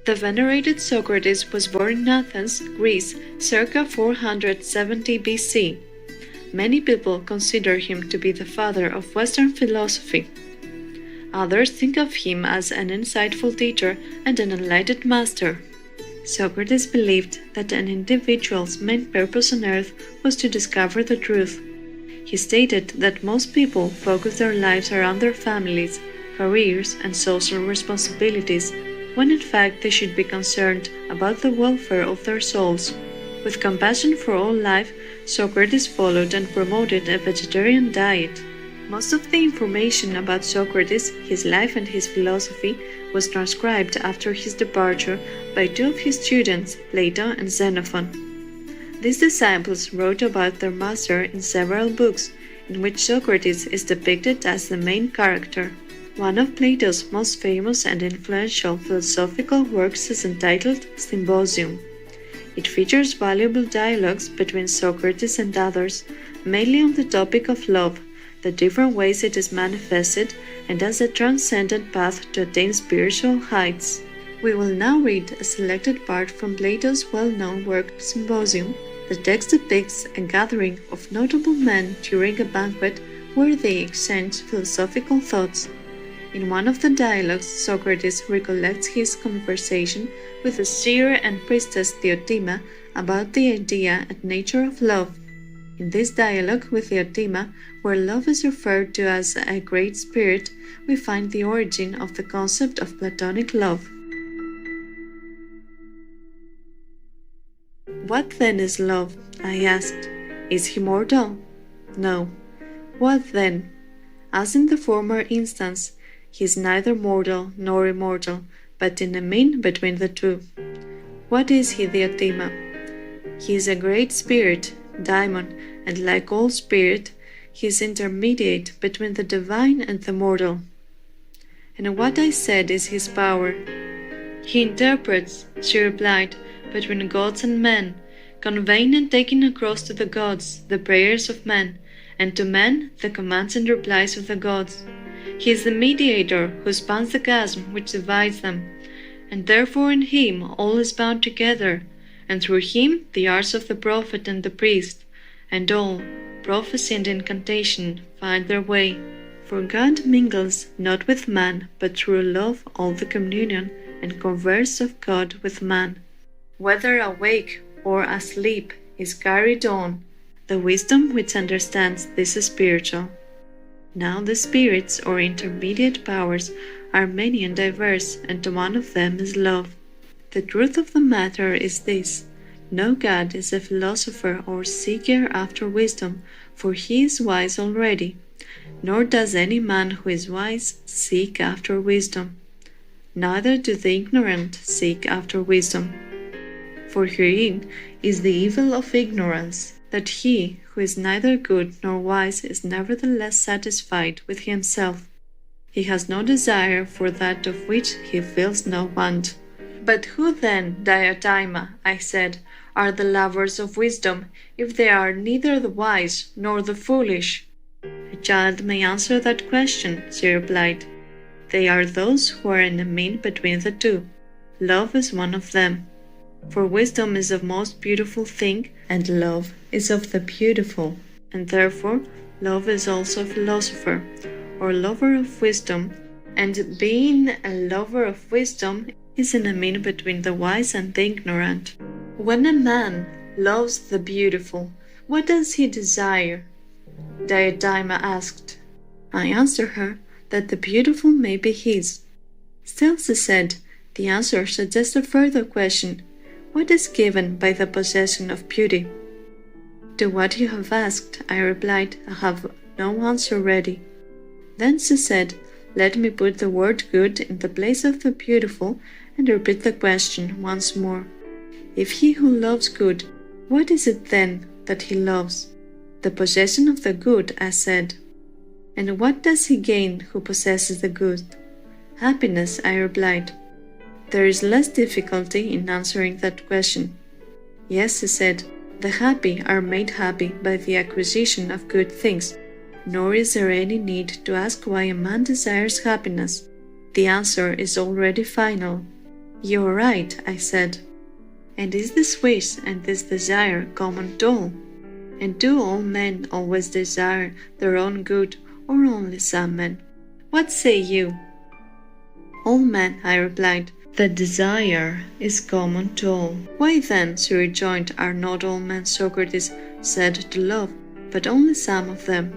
The venerated Socrates was born in Athens, Greece, circa 470 BC. Many people consider him to be the father of Western philosophy. Others think of him as an insightful teacher and an enlightened master. Socrates believed that an individual's main purpose on earth was to discover the truth. He stated that most people focus their lives around their families, careers, and social responsibilities, when in fact they should be concerned about the welfare of their souls. With compassion for all life, Socrates followed and promoted a vegetarian diet. Most of the information about Socrates, his life and his philosophy, was transcribed after his departure by two of his students, Plato and Xenophon. These disciples wrote about their master in several books, in which Socrates is depicted as the main character. One of Plato's most famous and influential philosophical works is entitled Symposium. It features valuable dialogues between Socrates and others, mainly on the topic of love, the different ways it is manifested, and as a transcendent path to attain spiritual heights. We will now read a selected part from Plato's well-known work Symposium. The text depicts a gathering of notable men during a banquet where they exchange philosophical thoughts. In one of the dialogues, Socrates recollects his conversation with the seer and priestess Diotima about the idea and nature of love. In this dialogue with Diotima, where love is referred to as a great spirit, we find the origin of the concept of Platonic love. "What then is love?" I asked. "Is he mortal?" "No." "What then?" "As in the former instance, he is neither mortal nor immortal, but in a mean between the two." "What is he, Diotima?" "He is a great spirit, daimon, and like all spirit, he is intermediate between the divine and the mortal." "And what," I said, "is his power?" "He interprets," she replied, "between gods and men, conveying and taking across to the gods the prayers of men, and to men the commands and replies of the gods. He is the mediator who spans the chasm which divides them, and therefore in him all is bound together, and through him the arts of the prophet and the priest, and all, prophecy and incantation, find their way. For God mingles not with man, but through love all the communion and converse of God with man, whether awake or asleep, is carried on. The wisdom which understands this is spiritual. Now the spirits or intermediate powers are many and diverse, and one of them is love. The truth of the matter is this: no god is a philosopher or seeker after wisdom, for he is wise already, nor does any man who is wise seek after wisdom. Neither do the ignorant seek after wisdom. For herein is the evil of ignorance, that he who is neither good nor wise is nevertheless satisfied with himself. He has no desire for that of which he feels no want. "But who then, Diotima," I said, "are the lovers of wisdom, if they are neither the wise nor the foolish?" "A child may answer that question," she replied. "They are those who are in a mean between the two. Love is one of them. For wisdom is a most beautiful thing, and love is of the beautiful, and therefore love is also a philosopher, or lover of wisdom, and being a lover of wisdom is in a mean between the wise and the ignorant. When a man loves the beautiful, what does he desire?" Diotima asked. I answered her that the beautiful may be his. "Still," she said, "the answer suggests a further question. What is given by the possession of beauty?" "To what you have asked," I replied, "I have no answer ready." Then she said, "Let me put the word good in the place of the beautiful, and repeat the question once more. If he who loves good, what is it then that he loves?" "The possession of the good," I said. "And what does he gain who possesses the good?" "Happiness," I replied. "There is less difficulty in answering that question." "Yes," she said, "the happy are made happy by the acquisition of good things, nor is there any need to ask why a man desires happiness. The answer is already final. You're right, I said. And is this wish and this desire common to all? And do all men always desire their own good, or only some men? What say you? All men, I replied. The desire is common to all. Why then, she rejoined, are not all men, Socrates, said to love, but only some of them?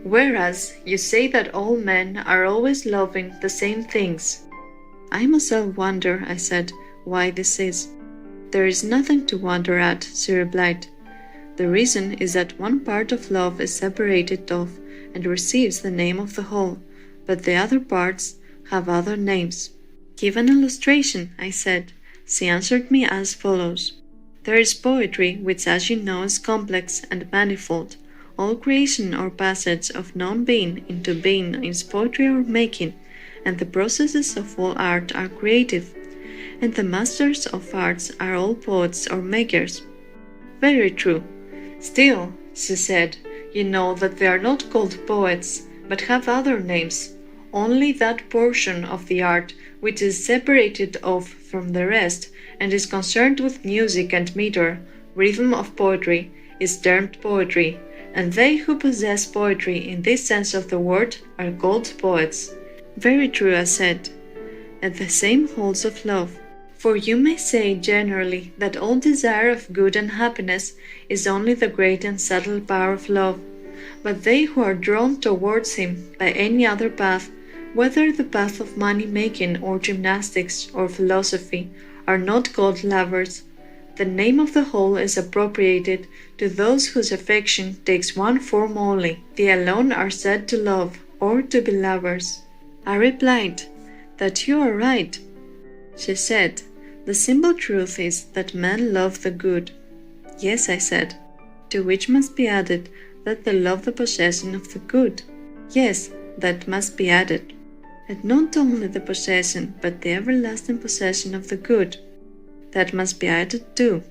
Whereas you say that all men are always loving the same things. I myself wonder, I said, why this is. There is nothing to wonder at, she replied. The reason is that one part of love is separated off and receives the name of the whole, but the other parts have other names. Give an illustration, I said. She answered me as follows. There is poetry, which as you know is complex and manifold. All creation or passage of non-being into being is poetry or making, and the processes of all art are creative, and the masters of arts are all poets or makers. Very true. Still, she said, you know that they are not called poets, but have other names. Only that portion of the art which is separated off from the rest and is concerned with music and meter, rhythm of poetry, is termed poetry, and they who possess poetry in this sense of the word are called poets. Very true, I said. And the same holds of love. For you may say generally that all desire of good and happiness is only the great and subtle power of love, but they who are drawn towards him by any other path, whether the path of money-making or gymnastics or philosophy, are not called lovers. The name of the whole is appropriated to those whose affection takes one form only. They alone are said to love or to be lovers. I replied, that you are right. She said, the simple truth is that men love the good. Yes, I said, to which must be added that they love the possession of the good. Yes, that must be added. And not only the possession, but the everlasting possession of the good. That must be added too.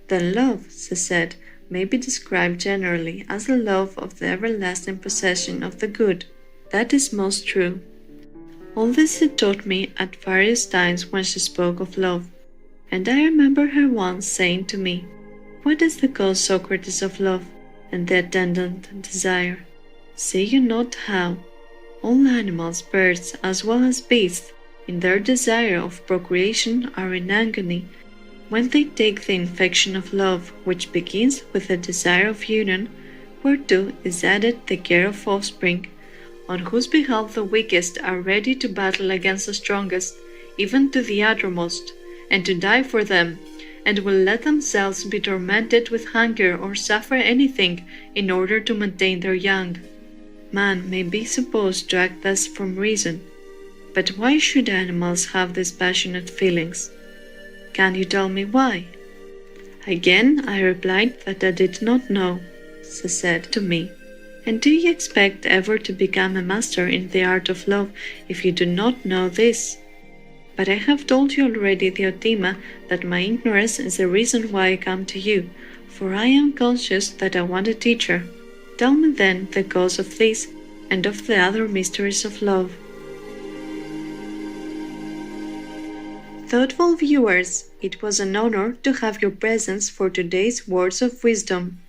Then love, she said, may be described generally as the love of the everlasting possession of the good. That is most true. All this she taught me at various times when she spoke of love, and I remember her once saying to me, What is the cause, Socrates, of love, and the attendant desire? See you not how all animals, birds, as well as beasts, in their desire of procreation are in agony, when they take the infection of love, which begins with the desire of union, whereto is added the care of offspring, on whose behalf the weakest are ready to battle against the strongest, even to the uttermost, and to die for them, and will let themselves be tormented with hunger or suffer anything in order to maintain their young. Man may be supposed to act thus from reason, but why should animals have these passionate feelings? Can you tell me why? Again I replied that I did not know. She said to me, And do you expect ever to become a master in the art of love if you do not know this? But I have told you already, Diotima, that my ignorance is the reason why I come to you, for I am conscious that I want a teacher. Tell me then the cause of this and of the other mysteries of love. Thoughtful viewers, it was an honor to have your presence for today's words of wisdom.